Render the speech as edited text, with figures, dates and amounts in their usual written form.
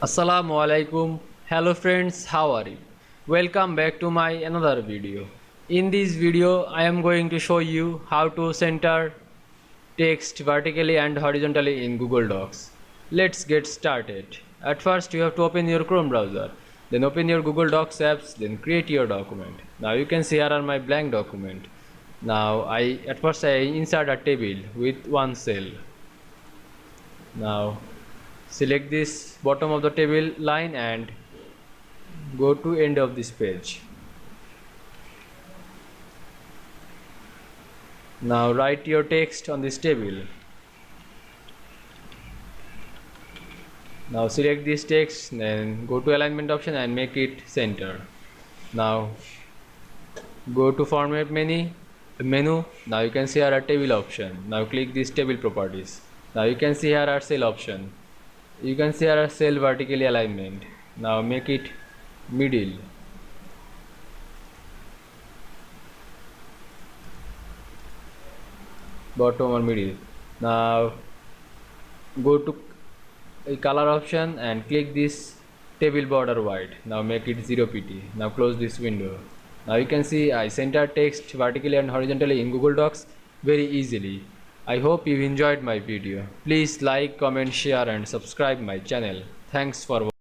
Assalamu Walaikum. Hello friends, how are you? Welcome back to my another video. In this video, I am going to show you how to center text vertically and horizontally in Google Docs. Let's get started. At first, you have to open your Chrome browser. Then open your Google Docs apps, then create your document. Now you can see here are my blank document. Now at first I insert a table with one cell. Now select this bottom of the table line and go to end of this page. Now write your text on this table. Now select this text, then go to alignment option and make it center. Now go to format menu. Now you can see here a table option. Now click this table properties. Now you can see here our cell option. You can see our cell vertically alignment. Now make it middle. Bottom or middle. Now go to a color option and click this table border white. Now make it 0 pt. Now close this window. Now you can see I center text vertically and horizontally in Google Docs very easily. I hope you enjoyed my video. Please like, comment, share and subscribe my channel. Thanks for watching.